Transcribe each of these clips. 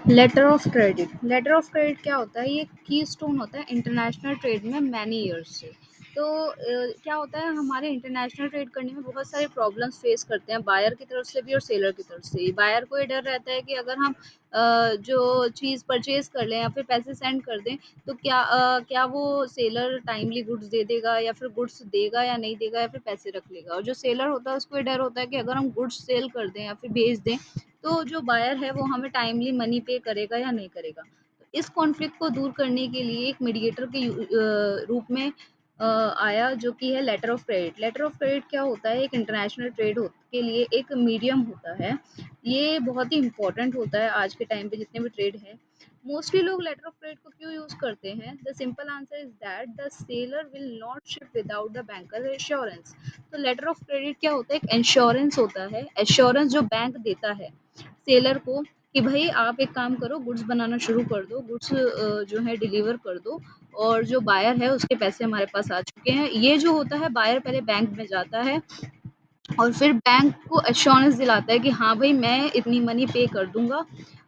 Letter of credit क्या होता है? ये की स्टोन होता है इंटरनेशनल ट्रेड में मैनी ईयर्स से। तो क्या होता है, हमारे इंटरनेशनल ट्रेड करने में बहुत सारे प्रॉब्लम्स फेस करते हैं, बायर की तरफ से भी और सेलर की तरफ से भी। बायर को ये डर रहता है कि अगर हम जो चीज़ परचेज कर लें या फिर पैसे सेंड कर दें, तो क्या वो सेलर टाइमली गुड्स दे देगा, या फिर गुड्स देगा या नहीं देगा, या फिर पैसे रख लेगा। और जो सेलर होता है उसको ये डर होता है कि अगर हम गुड्स सेल कर दें या फिर भेज दें, तो जो बायर है वो हमें टाइमली मनी पे करेगा या नहीं करेगा। तो इस कॉन्फ्लिक्ट को दूर करने के लिए एक मीडिएटर के रूप में आया, जो कि है letter of credit. Letter of credit क्या होता है? एक इंटरनेशनल ट्रेड के लिए एक मीडियम होता है। ये बहुत ही इंपॉर्टेंट होता है आज के टाइम पे जितने भी ट्रेड है। मोस्टली लोग लेटर ऑफ क्रेडिट को क्यों यूज करते हैं? The simple answer is that the seller will not ship without the banker assurance. तो लेटर ऑफ क्रेडिट क्या होता है? एक इंश्योरेंस होता है, एश्योरेंस जो बैंक देता है सेलर को कि भाई आप एक काम करो, गुड्स बनाना शुरू कर दो, गुड्स जो है डिलीवर कर दो, और जो बायर है उसके पैसे हमारे पास आ चुके हैं। ये जो होता है, बायर पहले बैंक में जाता है और फिर बैंक को एश्योरेंस दिलाता है कि हाँ भाई मैं इतनी मनी पे कर दूंगा,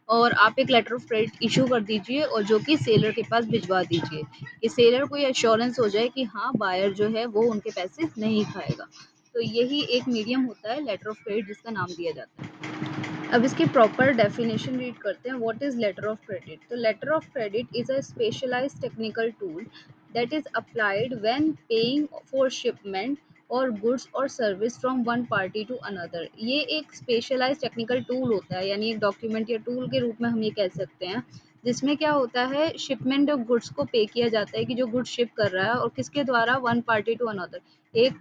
और आप एक लेटर ऑफ क्रेडिट इशू कर दीजिए और जो कि सेलर के पास भिजवा दीजिए, कि सेलर को ये एश्योरेंस हो जाए कि हाँ बायर जो है वो उनके पैसे नहीं खाएगा। तो यही एक मीडियम होता है लेटर ऑफ क्रेडिट, जिसका नाम दिया जाता है। अब इसकी प्रॉपर डेफिनेशन रीड करते हैं। What is letter of credit? तो letter of credit is a specialized technical tool that is applied when paying for shipment और गुड्स और service from one party to another. ये एक स्पेशलाइज्ड टेक्निकल टूल होता है, यानी एक डॉक्यूमेंट या टूल के रूप में हम ये कह सकते हैं, जिसमें क्या होता है, शिपमेंट ऑफ गुड्स को पे किया जाता है कि जो गुड्स शिप कर रहा है, और किसके द्वारा? One party to another. एक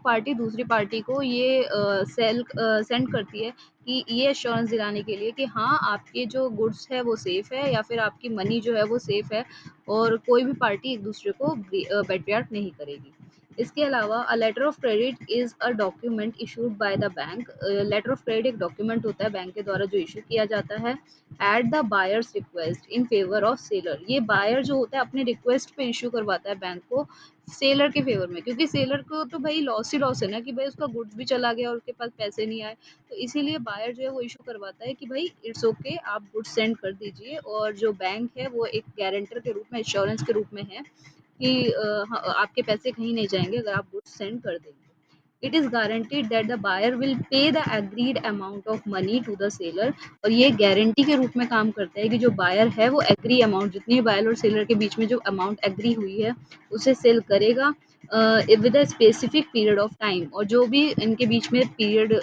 पार्टी दूसरी पार्टी को ये सेंड करती है कि ये एश्योरेंस दिलाने के लिए कि हाँ आपके जो गुड्स है वो सेफ है, या फिर आपकी मनी जो है वो सेफ है, और कोई भी पार्टी एक दूसरे को बेटरियाट नहीं करेगी। इसके अलावा a letter of credit is a document issued by the bank. Letter of credit एक डॉक्यूमेंट होता है बैंक के द्वारा जो इशू किया जाता है at the buyers request in favour of seller. ये बायर जो होता है अपने रिक्वेस्ट पे इशू करवाता है बैंक को सेलर के फेवर में, क्योंकि सेलर को तो भाई लॉस ही लॉस है ना, कि भाई उसका गुड्स भी चला गया और उसके पास पैसे नहीं आए। तो इसीलिए बायर जो है वो इशू करवाता है कि भाई इट्स ओके, आप गुड्स सेंड कर दीजिए, और जो बैंक है वो एक गारंटर के रूप में, इंश्योरेंस के रूप में है कि आपके पैसे कहीं नहीं जाएंगे अगर आप गुड्स सेंड कर देंगे। It is guaranteed that the buyer will pay the agreed amount of money to the seller. और ये गारंटी के रूप में काम करता है कि जो बायर है वो एग्री अमाउंट, जितनी बायर और सेलर के बीच में जो अमाउंट एग्री हुई है उसे सेल करेगा with a specific period of time. और जो भी इनके बीच में पीरियड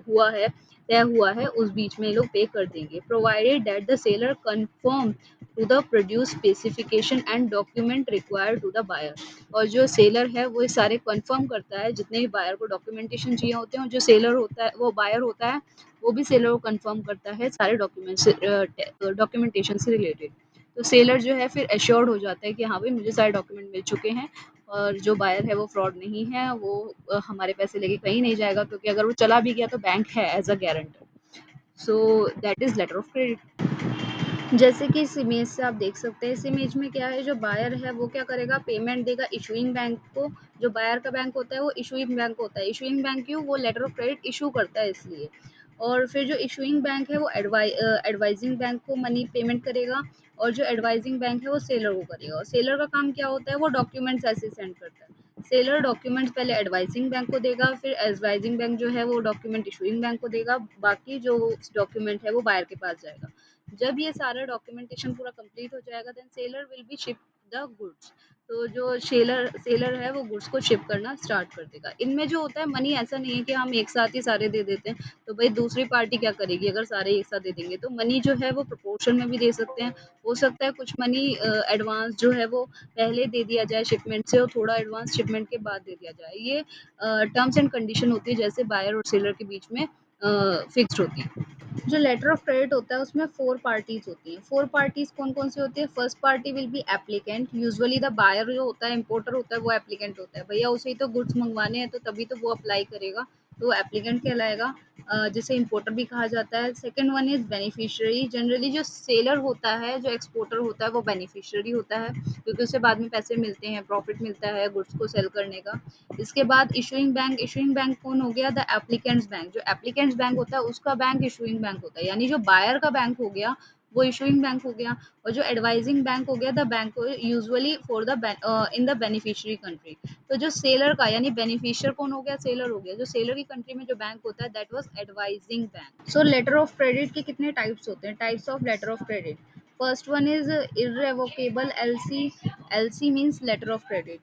हुआ है, तय हुआ है, उस बीच में ये लोग पे कर देंगे, provided that the seller confirm to the produce specification and document required to the buyer. और जो सेलर है वो ये सारे कंफर्म करता है, जितने भी बायर को डॉक्यूमेंटेशन चाहिए होते हैं, और जो सेलर होता है वो बायर होता है, वो भी सेलर को कंफर्म करता है सारे डॉक्यूमेंटेशन से रिलेटेड। तो सेलर जो है फिर एश्योर्ड हो जाता है कि हाँ भाई मुझे सारे डॉक्यूमेंट मिल चुके हैं, और जो बायर है वो फ्रॉड नहीं है, वो हमारे पैसे लेके कहीं नहीं जाएगा, क्योंकि अगर वो चला भी गया तो बैंक है as a guarantor. So that is letter of credit. जैसे कि इस इमेज से आप देख सकते हैं, इस इमेज में क्या है, जो बायर है वो क्या करेगा, पेमेंट देगा इशूइंग बैंक को। जो बायर का बैंक होता है वो इशूइंग बैंक होता है। इशूइंग बैंक क्यों? वो लेटर ऑफ क्रेडिट इशू करता है इसलिए। और फिर जो इशूइंग बैंक है वो एडवाइजिंग बैंक को मनी पेमेंट करेगा, और जो एडवाइजिंग बैंक है वो सेलर को करेगा। और सेलर का काम क्या होता है? वो डॉक्यूमेंट्स ऐसे सेंड करता है। सेलर डॉक्यूमेंट्स पहले एडवाइजिंग बैंक को देगा, फिर एडवाइजिंग बैंक जो है वो डॉक्यूमेंट इशूइंग बैंक को देगा, बाकी जो डॉक्यूमेंट है वो बायर के पास जाएगा। जब ये सारा डॉक्यूमेंटेशन पूरा कंप्लीट हो जाएगा, then seller will be ship the goods. तो जो सेलर है वो गुड्स को शिप करना स्टार्ट कर देगा। इनमें जो होता है मनी, ऐसा नहीं है कि हम एक साथ ही सारे दे देते हैं, तो भाई दूसरी पार्टी क्या करेगी अगर सारे एक साथ दे देंगे? तो मनी जो है वो प्रोपोर्शन में भी दे सकते हैं। हो सकता है कुछ मनी एडवांस जो है वो पहले दे दिया जाए शिपमेंट से, और थोड़ा एडवांस शिपमेंट के बाद दे दिया जाए। ये टर्म्स एंड कंडीशन होती है, जैसे बायर और सेलर के बीच में फिक्स्ड होती है। जो लेटर ऑफ क्रेडिट होता है उसमें फोर पार्टीज होती हैं। फोर पार्टीज कौन कौन सी होती है? First party will be applicant. Usually the buyer जो होता है, इंपोर्टर होता है, वो एप्लीकेंट होता है। भैया उसे ही तो गुड्स मंगवाने हैं, तो तभी तो वो अप्लाई करेगा, तो वो एप्लीकेंट कहलाएगा, जिसे इंपोर्टर भी कहा जाता है। Second one is beneficiary. Generally जो सेलर होता है, जो एक्सपोर्टर होता है, वो बेनिफिशियरी होता है, क्योंकि उसे बाद में पैसे मिलते हैं, प्रॉफिट मिलता है गुड्स को सेल करने का। इसके बाद इशूइंग बैंक। इशूइंग बैंक कौन हो गया? The applicants bank. जो एप्लीकेंट्स बैंक होता है उसका बैंक इशूइंग बैंक होता है, यानी जो बायर का बैंक हो गया वो इशूइंग बैंक हो गया। और जो एडवाइजिंग बैंक हो गया the bank usually for the in the beneficiary country. तो जो सेलर का यानी बेनिफिशियर कौन हो गया, सेलर हो गया। जो सेलर की कंट्री में जो बैंक होता है that was advising bank. So letter of credit के कितने टाइप्स होते हैं, types of letter of credit. First one is irrevocable LC. LC means letter of credit.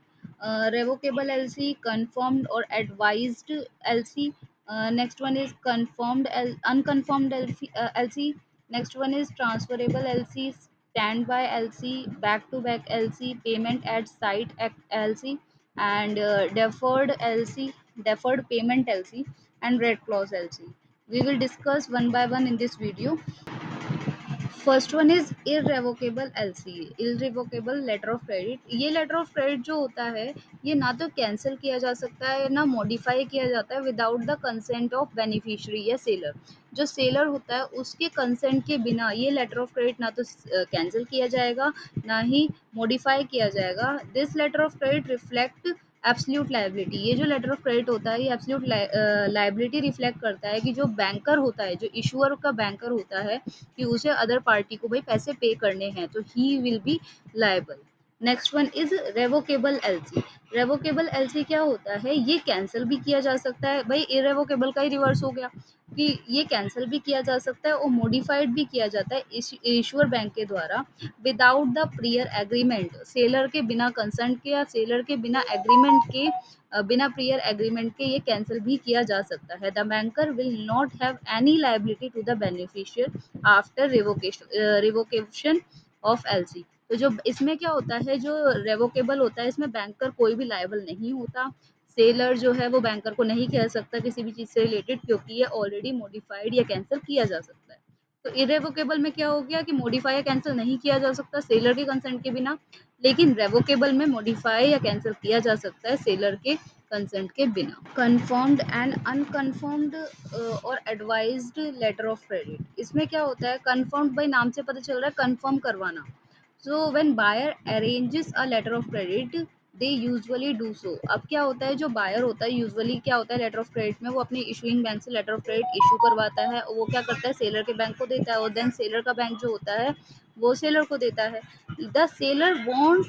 Revocable LC, confirmed or advised LC. Next one is unconfirmed LC. Next one is transferable LC, standby LC, back-to-back LC, payment at site LC, and deferred LC, deferred payment LC, and red clause LC. We will discuss one by one in this video. First one is irrevocable LC, irrevocable letter of credit. ये letter of credit जो होता है ये ना तो cancel किया जा सकता है ना मॉडिफाई किया जाता है without the consent of beneficiary या सेलर। जो सेलर होता है उसके कंसेंट के बिना ये लेटर ऑफ क्रेडिट ना तो कैंसिल किया जाएगा ना ही मॉडिफाई किया जाएगा। This letter of credit reflect absolute liability. ये जो लेटर ऑफ क्रेडिट होता है ये एब्सोल्यूट लायबिलिटी रिफ्लेक्ट करता है कि जो बैंकर होता है, जो इशूअर का बैंकर होता है, कि उसे अदर पार्टी को भाई पैसे पे करने हैं तो he will be liable. Next one is revocable LC. Revocable LC क्या होता है, ये कैंसिल भी किया जा सकता है, भाई इरेवोकेबल का ही रिवर्स हो गया कि ये कैंसिल भी किया जा सकता है और मॉडिफाइड भी किया जाता है इशूअर बैंक के द्वारा without the prior agreement. Seller के बिना कंसर्न के या सेलर के बिना एग्रीमेंट के, बिना प्रियर एग्रीमेंट के ये कैंसिल भी किया जा सकता है। The banker will not have any liability to the beneficiary after revocation of LC. तो जो इसमें क्या होता है, जो रेवोकेबल होता है इसमें बैंकर कोई भी लायबल नहीं होता। सेलर जो है वो बैंकर को नहीं कह सकता किसी भी चीज़ से रिलेटेड क्योंकि ये ऑलरेडी मॉडिफाइड या कैंसिल किया जा सकता है। तो इरेवोकेबल में क्या हो गया कि मॉडिफाई या कैंसिल नहीं किया जा सकता सेलर के कंसेंट के बिना, लेकिन रेवोकेबल में मॉडिफाई या कैंसिल किया जा सकता है सेलर के कंसेंट के बिना। कंफर्म्ड एंड अनकन्फर्म्ड और एडवाइज्ड लेटर ऑफ क्रेडिट। इसमें क्या होता है, कंफर्म्ड बाई नाम से पता चल रहा है कंफर्म करवाना। So when buyer arranges a letter of credit they usually do so. अब क्या होता है, जो बायर होता है यूजुअली क्या होता है लेटर ऑफ क्रेडिट में वो अपनी इशूइंग बैंक से लेटर ऑफ क्रेडिट इशू करवाता है और वो क्या करता है सेलर के बैंक को देता है और देन सेलर का बैंक जो होता है वो सेलर को देता है। The seller want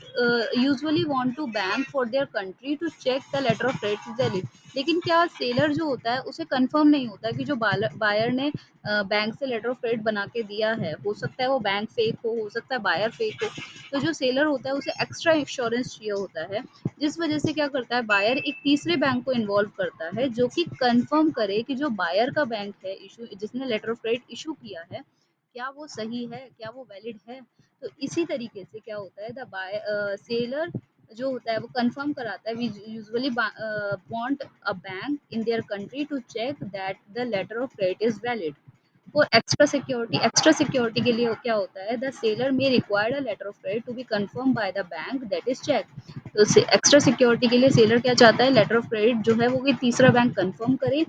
usually want to bank for their country to check the letter of credit valid. लेकिन क्या सेलर जो होता है उसे कंफर्म नहीं होता कि जो बायर ने बैंक से लेटर ऑफ क्रेडिट बना के दिया है, हो सकता है वो बैंक फेक हो सकता है बायर फेक हो। तो जो सेलर होता है उसे एक्स्ट्रा इंश्योरेंस चाहिए होता है, जिस वजह से क्या करता है बायर एक तीसरे बैंक को इन्वॉल्व करता है जो कि कंफर्म करे कि जो बायर का बैंक है इशू जिसने लेटर ऑफ क्रेडिट इशू किया है क्या वो सही है, क्या वो वैलिड है। तो इसी तरीके से क्या होता है द सेलर जो होता है वो कंफर्म कराता है। We usually want a bank in their country to check that the letter of credit is valid. For extra security के लिए क्या होता है, the seller may require a letter of credit to be confirm by the bank that is check. तो extra security के लिए seller क्या चाहता है, लेटर ऑफ क्रेडिट जो है वो कोई तीसरा बैंक कंफर्म करे।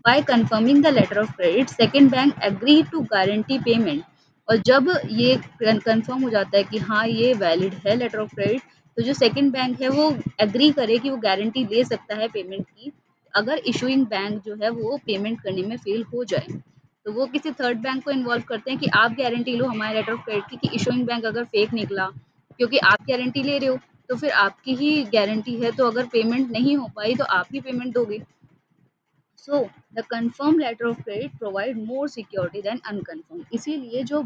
By confirming the letter of credit second bank agree to guarantee payment. और जब ये कंफर्म हो जाता है कि हाँ ये वैलिड है लेटर ऑफ क्रेडिट, तो जो सेकंड बैंक है वो एग्री करे कि वो गारंटी ले सकता है पेमेंट की अगर इशूइंग बैंक जो है वो पेमेंट करने में फेल हो जाए। तो वो किसी थर्ड बैंक को इन्वॉल्व करते हैं कि आप गारंटी लो हमारे लेटर ऑफ क्रेडिट की कि इशूइंग बैंक अगर फेक निकला, क्योंकि आप गारंटी ले रहे हो तो फिर आपकी ही गारंटी है, तो अगर पेमेंट नहीं हो पाई तो आप ही पेमेंट दोगे। So the confirm letter of credit provide more security than unconfirm. इसीलिए जो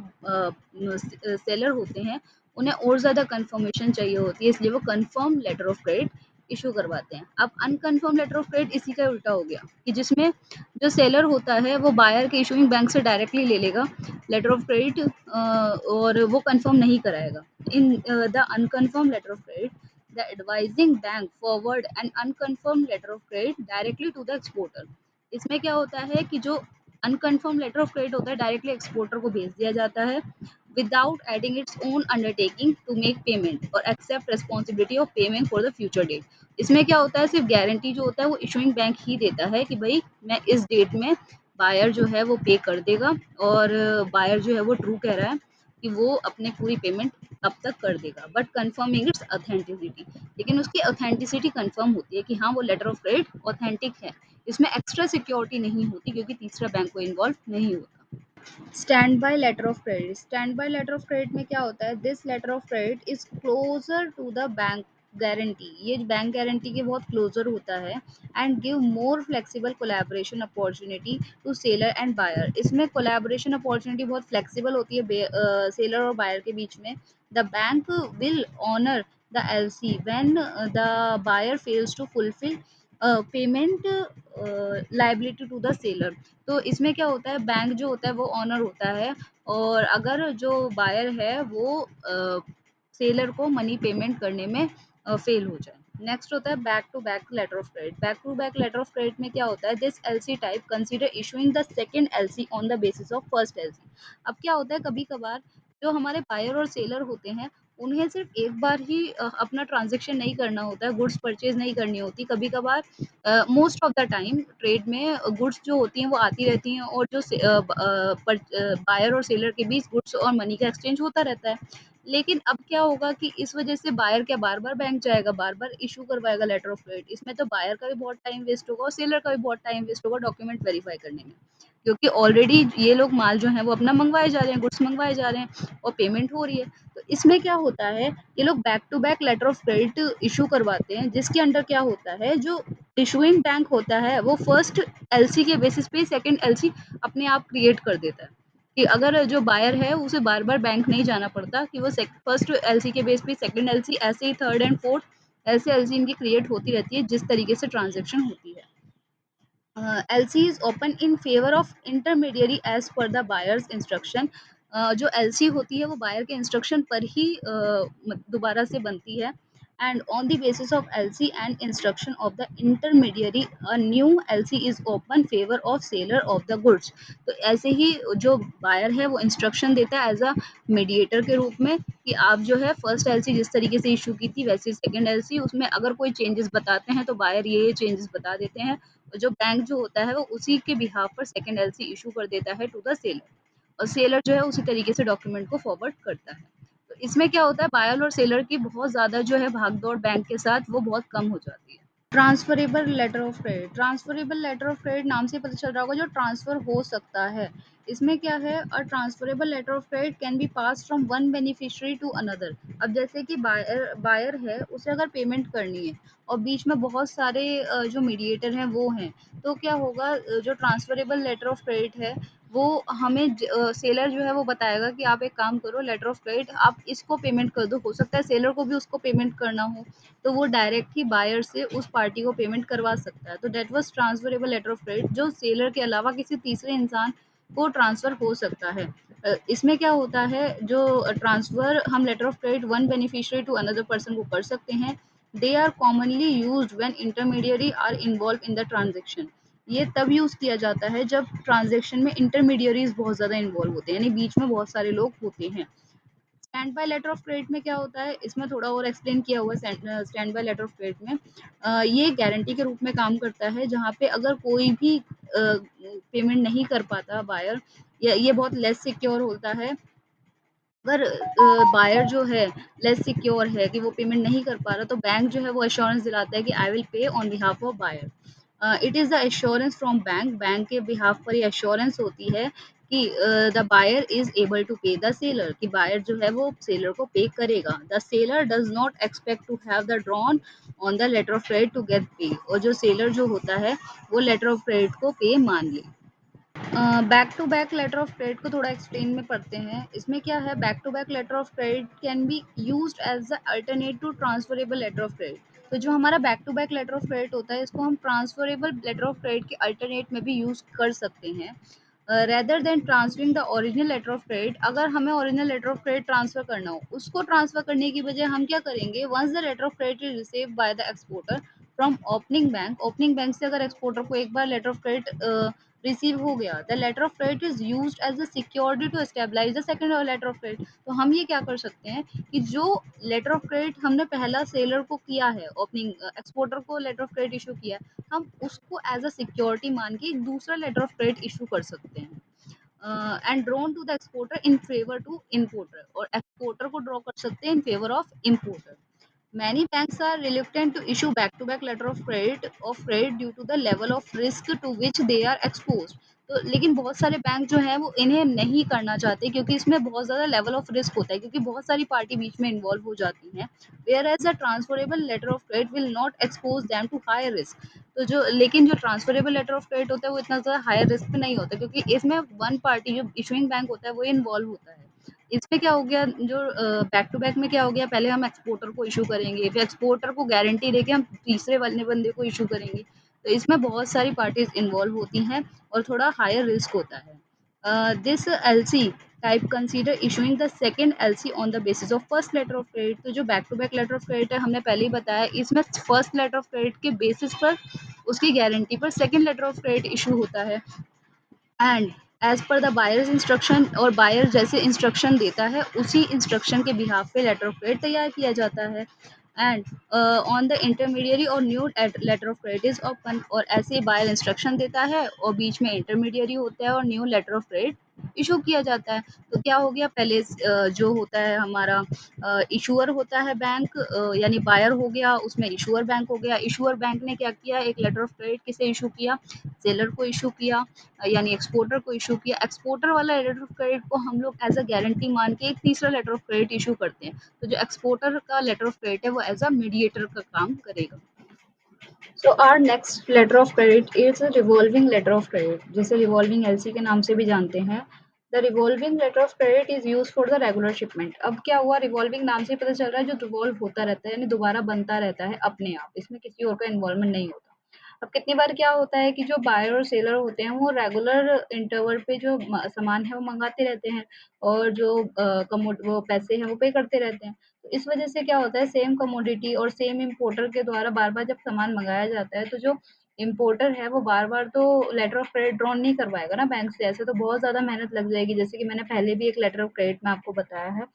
सेलर होते हैं उन्हें और ज़्यादा कंफर्मेशन चाहिए होती है, इसलिए वो confirm letter of credit issue करवाते हैं। अब अनकन्फर्म लेटर ऑफ क्रेडिट इसी का उल्टा हो गया कि जिसमें जो सेलर होता है वो बायर के इशूइंग बैंक से डायरेक्टली ले लेगा लेटर ऑफ क्रेडिट और वो कंफर्म नहीं कराएगा। In the unconfirm letter of credit the advising bank forward an unconfirm letter of credit directly to the exporter. इसमें क्या होता है कि जो अनकन्फर्म लेटर ऑफ क्रेडिट होता है डायरेक्टली एक्सपोर्टर को भेज दिया जाता है without adding its own undertaking to make payment और accept responsibility of payment for the future date. इसमें क्या होता है, सिर्फ गारंटी जो होता है वो इशूइंग बैंक ही देता है कि भाई मैं इस डेट में बायर जो है वो पे कर देगा और बायर जो है वो ट्रू कह रहा है कि वो अपने पूरी पेमेंट अब तक कर देगा, बट कंफर्मिंग इट्स ऑथेंटिसिटी। लेकिन उसकी ऑथेंटिसिटी कंफर्म होती है कि हाँ वो लेटर ऑफ क्रेडिट ऑथेंटिक है। इसमें एक्स्ट्रा सिक्योरिटी नहीं होती क्योंकि तीसरा बैंक को इन्वॉल्व नहीं होता। Stand by letter of credit. Stand by letter of credit में क्या होता है, this letter of credit is closer to the bank guarantee. ये बैंक गारंटी के बहुत क्लोजर होता है। And give more flexible collaboration opportunity to seller and buyer. इसमें कोलैबोरेशन अपॉर्चुनिटी बहुत फ्लेक्सिबल होती है सेलर और बायर के बीच में। The bank will honour the LC when the buyer fails to fulfil payment liability to the seller. तो इसमें क्या होता है, बैंक जो होता है वो ऑनर होता है, और अगर जो बायर है वो सेलर को मनी पेमेंट करने में फेल हो जाए। नेक्स्ट होता है back to back letter of credit. Back to back letter of credit में क्या होता है, this LC type consider issuing the second LC on the basis of first LC. अब क्या होता है, कभी कभार जो हमारे बायर और सेलर होते हैं उन्हें सिर्फ एक बार ही अपना ट्रांजेक्शन नहीं करना होता है, गुड्स परचेज नहीं करनी होती। कभी कभार most of the time trade में गुड्स जो होती हैं वो आती रहती हैं, और जो बायर और सेलर के बीच गुड्स और मनी का एक्सचेंज होता रहता है। लेकिन अब क्या होगा कि इस वजह से बायर क्या बार बार बैंक जाएगा, बार बार इशू करवाएगा लेटर ऑफ क्रेडिट। इसमें तो बायर का भी बहुत टाइम वेस्ट होगा और सेलर का भी बहुत टाइम वेस्ट होगा डॉक्यूमेंट वेरीफाई करने में, क्योंकि ऑलरेडी ये लोग माल जो है वो अपना मंगवाए जा रहे हैं, गुड्स मंगवाए जा रहे हैं और पेमेंट हो रही है। तो इसमें क्या होता है, ये लोग back to back letter of credit issue करवाते हैं, जिसके अंडर क्या होता है, जो इशूइंग बैंक होता है वो फर्स्ट एलसी के बेसिस पे सेकंड एलसी अपने आप क्रिएट कर देता है, कि अगर जो बायर है उसे बार बार बैंक नहीं जाना पड़ता, कि वो फर्स्ट एलसी के बेस पे सेकंड एलसी, ऐसे ही थर्ड एंड फोर्थ ऐसे एलसी इनकी क्रिएट होती रहती है जिस तरीके से ट्रांजेक्शन होती है। LC is open in favor of intermediary as per the buyer's instruction। जो LC होती है वो बायर के इंस्ट्रक्शन पर ही दोबारा से बनती है। And on the basis of LC and instruction of the intermediary a new LC is open favour of seller of the goods. तो ऐसे ही जो बायर है वो इंस्ट्रक्शन देता है एज अ मीडिएटर के रूप में, कि आप जो है फर्स्ट एलसी जिस तरीके से इशू की थी वैसे सेकंड एलसी, उसमें अगर कोई चेंजेस बताते हैं तो बायर ये चेंजेस बता देते हैं, जो बैंक जो होता है वो उसी के बिहाफ पर सेकंड एलसी इशू कर देता है टू द सेलर, और सेलर जो है उसी तरीके से डॉक्यूमेंट को फॉरवर्ड करता है। तो इसमें क्या होता है, बायर और सेलर की बहुत ज़्यादा जो है भागदौड़ बैंक के साथ वो बहुत कम हो जाती है। Transferable letter of credit. Transferable letter of credit नाम से पता चल रहा होगा जो ट्रांसफर हो सकता है। इसमें क्या है, a transferable letter of credit can be pass from one beneficiary to another. अब जैसे कि बायर बायर है, उसे अगर पेमेंट करनी है और बीच में बहुत सारे जो मीडिएटर हैं वो हैं, तो क्या होगा, जो ट्रांसफरेबल लेटर ऑफ क्रेडिट है वो हमें सेलर जो है वो बताएगा कि आप एक काम करो, लेटर ऑफ क्रेडिट आप इसको पेमेंट कर दो। हो सकता है सेलर को भी उसको पेमेंट करना हो, तो वो डायरेक्ट ही बायर से उस पार्टी को पेमेंट करवा सकता है। तो that was transferable letter of credit, जो सेलर के अलावा किसी तीसरे इंसान को ट्रांसफर हो सकता है। इसमें क्या होता है, जो ट्रांसफर हम letter of credit one beneficiary to another person को कर सकते हैं, they are commonly used when intermediary are involve in the transaction. ये तब यूज़ किया जाता है जब ट्रांजेक्शन में इंटरमीडियरीज बहुत ज़्यादा इन्वॉल्व होते हैं, यानी बीच में बहुत सारे लोग होते हैं। Stand by letter of credit में क्या होता है, इसमें थोड़ा और एक्सप्लेन किया हुआ है stand by letter of credit में। ये गारंटी के रूप में काम करता है, जहाँ पे अगर कोई भी पेमेंट नहीं कर पाता बायर, या ये बहुत लेस सिक्योर होता है, अगर बायर जो है लेस सिक्योर है कि वो पेमेंट नहीं कर पा रहा, तो बैंक जो है वो एश्योरेंस दिलाता है कि I will pay on behalf of buyer. It is the assurance from bank. Bank के बिहाफ पर ये एश्योरेंस होती है कि the buyer is able to pay the seller, कि बायर जो है वो सेलर को पे करेगा। The seller does not expect to have the drawn on the letter of credit to get pay, और जो सेलर जो होता है वो लेटर ऑफ क्रेडिट को पे मान ले। Back to back letter of credit को थोड़ा एक्सप्लेन में पढ़ते हैं। इसमें क्या है, back to back letter of credit can be used as the alternate to transferable letter of credit. तो जो हमारा back to back letter of credit होता है, इसको हम ट्रांसफरेबल लेटर ऑफ क्रेडिट के अल्टरनेट में भी यूज कर सकते हैं। Rather than transferring the original letter of credit, अगर हमें original letter of credit transfer करना हो, उसको ट्रांसफर करने की बजाय हम क्या करेंगे, once the letter of credit is received by the exporter from opening bank से अगर एक्सपोर्टर को एक बार लेटर ऑफ क्रेडिट रिसीव हो गया, the letter of credit is used as a security to establish the second letter of credit. तो हम ये क्या कर सकते हैं कि जो लेटर ऑफ क्रेडिट हमने पहला सेलर को किया है, ओपनिंग एक्सपोर्टर को लेटर ऑफ क्रेडिट इशू किया है, हम उसको एज अ सिक्योरिटी मान के एक दूसरा लेटर ऑफ क्रेडिट इशू कर सकते हैं। And drawn to the exporter in favour to importer, और एक्सपोर्टर को ड्रॉ कर सकते हैं in favour of importer. Many banks are reluctant to issue back-to-back letter of credit due to the level of risk to which they are exposed। तो लेकिन बहुत सारे bank जो हैं वो इन्हें नहीं करना चाहते क्योंकि इसमें बहुत ज़्यादा लेवल ऑफ रिस्क होता है क्योंकि बहुत सारी पार्टी बीच में इन्वॉल्व हो जाती हैं। Whereas a transferable letter of credit will not expose them to higher risk. तो जो लेकिन जो ट्रांसफरेबल लेटर ऑफ क्रेडिट होता है वो इतना ज़्यादा हायर रिस्क पे नहीं होता क्योंकि इसमें वन पार्टी जो इशूइंग बैंक होता है वो इन्वॉल्व होता है। इसमें क्या हो गया जो बैक टू बैक में क्या हो गया, पहले हम एक्सपोर्टर को इश्यू करेंगे, फिर एक्सपोर्टर को गारंटी देके हम तीसरे वाले बंदे को इश्यू करेंगे। तो इसमें बहुत सारी पार्टीज़ इन्वॉल्व होती हैं और थोड़ा हायर रिस्क होता है। This LC type consider issuing the second LC on the basis of first letter of credit. तो जो back to back letter of credit है हमने पहले ही बताया, इसमें फर्स्ट लेटर ऑफ क्रेडिट के बेसिस पर उसकी गारंटी पर second letter of credit issue होता है। And as per the buyer's instruction, और बायर जैसे इंस्ट्रक्शन देता है उसी इंस्ट्रक्शन के बिहाफ पे लेटर ऑफ क्रेडिट तैयार किया जाता है। एंड ऑन द इंटरमीडियरी और new letter of credit is open, और ऐसे बायर इंस्ट्रक्शन देता है और बीच में इंटरमीडियरी होता है और new letter of credit issue किया जाता है। तो क्या हो गया, पहले जो होता है हमारा इशूअर होता है बैंक, यानी बायर हो गया, उसमें इशूअर बैंक हो गया। इशूअर बैंक ने क्या किया, एक लेटर ऑफ क्रेडिट किसे इशू किया, सेलर को इशू किया, यानी एक्सपोर्टर को इशू किया। एक्सपोर्टर वाला लेटर ऑफ क्रेडिट को हम लोग एज अ गारंटी मान के एक तीसरा लेटर ऑफ क्रेडिट इशू करते हैं। तो जो एक्सपोर्टर का लेटर ऑफ क्रेडिट है वो एज अ मीडिएटर का काम करेगा। So our next letter of credit is revolving letter of credit, जिसे रिवॉल्विंग एलसी के नाम से भी जानते हैं। The revolving letter of credit is use for the regular shipment. अब क्या हुआ, रिवॉल्विंग नाम से ही पता चल रहा है जो रिवॉल्व होता रहता है, यानी दोबारा बनता रहता है अपने आप, इसमें किसी और का इन्वॉल्वमेंट नहीं होता। अब कितनी बार क्या होता है कि जो बायर और सेलर होते हैं वो रेगुलर इंटरवल पे जो सामान है वो मंगाते रहते हैं, और जो वो पैसे हैं वो पे करते रहते हैं। तो इस वजह से क्या होता है, सेम कमोडिटी और सेम इम्पोर्टर के द्वारा बार बार जब सामान मंगाया जाता है तो जो इम्पोर्टर है वो बार बार तो लेटर ऑफ क्रेडिट ड्रॉ नहीं करवाएगा ना बैंक से, ऐसे तो बहुत ज्यादा मेहनत लग जाएगी, जैसे कि मैंने पहले भी एक लेटर ऑफ क्रेडिट में आपको बताया है।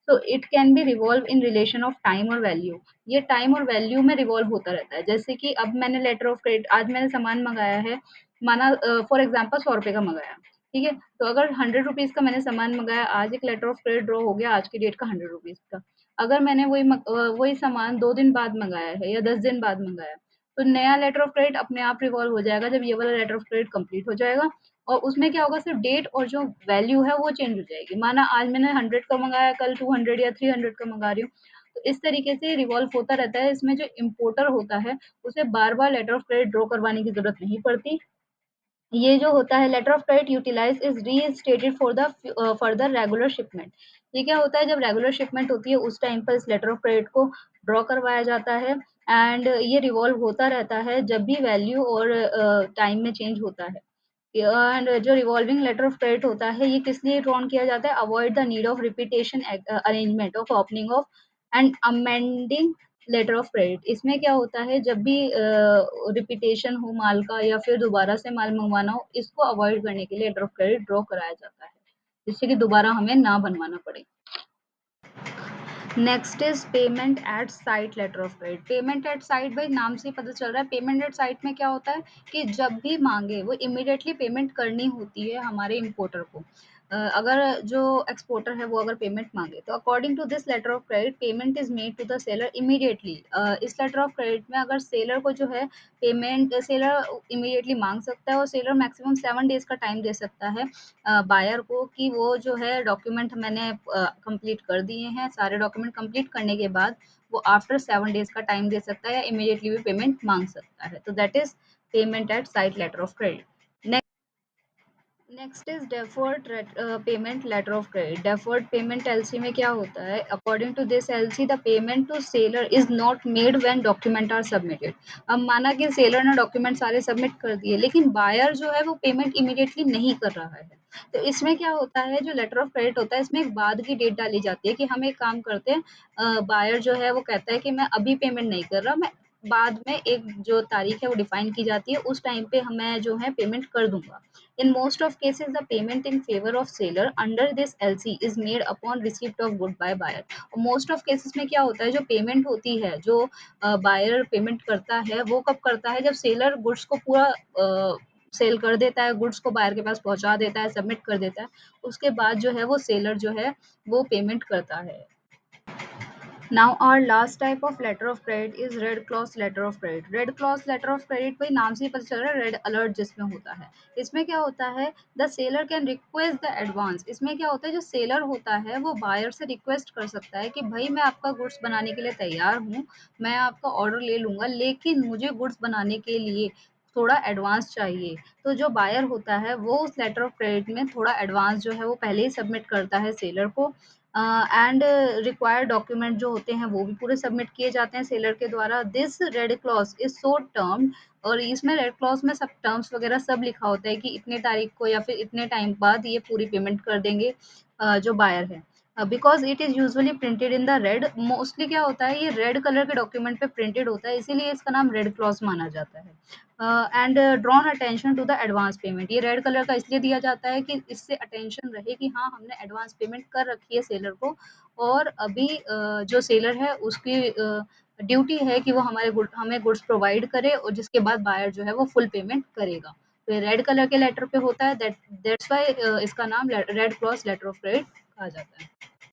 तो it can be revolve in relation of time और वैल्यू। ये टाइम और वैल्यू में रिवॉल्व होता रहता है। जैसे कि अब मैंने लेटर ऑफ क्रेडिट, आज मैंने सामान मंगाया है, माना फॉर एग्जाम्पल 100 रुपए का मंगाया, ठीक है। तो अगर 100 रुपीज का मैंने सामान मंगाया, आज एक लेटर ऑफ क्रेडिट ड्रॉ हो गया आज की डेट का 100 रुपीज का। अगर मैंने वही सामान 2 दिन बाद मंगाया है या 10 दिन बाद मंगाया, तो नया लेटर ऑफ क्रेडिट अपने आप रिवॉल्व हो जाएगा जब ये वाला लेटर ऑफ क्रेडिट कंप्लीट हो जाएगा। और उसमें क्या होगा, सिर्फ डेट और जो वैल्यू है वो चेंज हो जाएगी। माना आज मैंने 100 का मंगाया, कल 200 या 300 का मंगा रही हूँ। तो इस तरीके से रिवॉल्व होता रहता है। इसमें जो इम्पोर्टर होता है उसे बार बार लेटर ऑफ क्रेडिट ड्रॉ करवाने की जरूरत नहीं पड़ती। ये जो होता है letter of credit utilize is restated for the further regular shipment. ये क्या होता है, जब रेगुलर शिपमेंट होती है उस टाइम पर इस लेटर ऑफ क्रेडिट को ड्रॉ करवाया जाता है। एंड ये रिवॉल्व होता रहता है जब भी वैल्यू और टाइम में चेंज होता है। एंड जो रिवॉल्विंग लेटर ऑफ क्रेडिट होता है ये किस लिए ड्रॉन किया जाता है, avoid the need of repetition arrangement of opening of and amending letter of credit. इसमें क्या होता है, जब भी रिपीटेशन हो माल का या फिर दोबारा से माल मंगवाना हो, इसको अवॉइड करने के लिए लेटर ऑफ क्रेडिट ड्रॉ कराया जाता है, जिससे कि दोबारा हमें ना बनवाना पड़े। Next is payment at sight letter of credit. Payment at sight, भाई नाम से ही पता चल रहा है, पेमेंट एट साइट में क्या होता है कि जब भी मांगे वो इमिडिएटली पेमेंट करनी होती है हमारे इम्पोर्टर को। अगर जो एक्सपोर्टर है वो अगर पेमेंट मांगे तो according to this letter of credit payment is made to the seller immediately. इस लेटर ऑफ क्रेडिट में अगर सेलर को जो है पेमेंट, सेलर इमीडिएटली मांग सकता है और सेलर मैक्सिमम 7 डेज का टाइम दे सकता है बायर को कि वो जो है डॉक्यूमेंट मैंने कंप्लीट कर दिए हैं, सारे डॉक्यूमेंट कंप्लीट करने के बाद वो आफ्टर 7 डेज का टाइम दे सकता है या इमीडिएटली भी पेमेंट मांग सकता है। तो that is payment at sight letter of credit. Next is deferred payment letter of credit. Deferred payment LC में क्या होता है, according to this LC the payment to seller is not made when document are submitted. अब माना कि seller ने document सारे submit कर दिए लेकिन बायर जो है वो पेमेंट इमीडिएटली नहीं कर रहा है। तो इसमें क्या होता है, जो लेटर ऑफ क्रेडिट होता है इसमें एक बाद की डेट डाली जाती है कि हम एक काम करते हैं, बायर जो है वो कहता है कि मैं अभी पेमेंट नहीं कर रहा, मैं बाद में एक जो तारीख है वो डिफाइन की जाती है उस टाइम पे मैं जो है पेमेंट कर दूंगा। In most of cases, the payment in favor of seller under this LC is made upon receipt of good by buyer. Most of cases में क्या होता है, जो पेमेंट होती है, जो बायर पेमेंट करता है वो कब करता है, जब सेलर गुड्स को पूरा सेल कर देता है, गुड्स को बायर के पास पहुंचा देता है, सबमिट कर देता है, उसके बाद जो है वो सेलर जो है वो पेमेंट करता है। Now our last type of letter of credit is red cross letter of credit. Red cross letter of credit भाई नाम से ही पता चल रहा है, रेड अलर्ट जिसमें होता है। इसमें क्या होता है, the seller can request the advance. इसमें क्या होता है, जो सेलर होता है वो बायर से रिक्वेस्ट कर सकता है कि भाई मैं आपका गुड्स बनाने के लिए तैयार हूँ, मैं आपका ऑर्डर ले लूंगा, लेकिन मुझे गुड्स बनाने के लिए थोड़ा एडवांस चाहिए। तो जो बायर होता है वो उस लेटर ऑफ क्रेडिट में थोड़ा एडवांस जो है वो पहले ही सबमिट करता है सेलर को। एंड रिक्वायर्ड डॉक्यूमेंट जो होते हैं वो भी पूरे सबमिट किए जाते हैं सेलर के द्वारा। This red clause is so termed, और इसमें रेड क्लॉज में सब टर्म्स वगैरह सब लिखा होता है कि इतने तारीख को या फिर इतने टाइम बाद ये पूरी पेमेंट कर देंगे जो बायर है। Because it is usually printed in the red, mostly क्या होता है ये रेड कलर के डॉक्यूमेंट पे प्रिंटेड होता है, इसीलिए इसका नाम रेड क्लॉज माना जाता है। And drawn attention to the advance payment, ये रेड कलर का इसलिए दिया जाता है कि इससे अटेंशन रहे कि हाँ हमने एडवांस पेमेंट कर रखी है सेलर को, और अभी जो सेलर है उसकी ड्यूटी है कि वो हमें गुड्स प्रोवाइड करे, और जिसके बाद बायर जो है वो फुल पेमेंट करेगा। तो ये रेड कलर के लेटर पे होता है, दैट्स वाई इसका नाम red cross letter of credit कहा जाता है।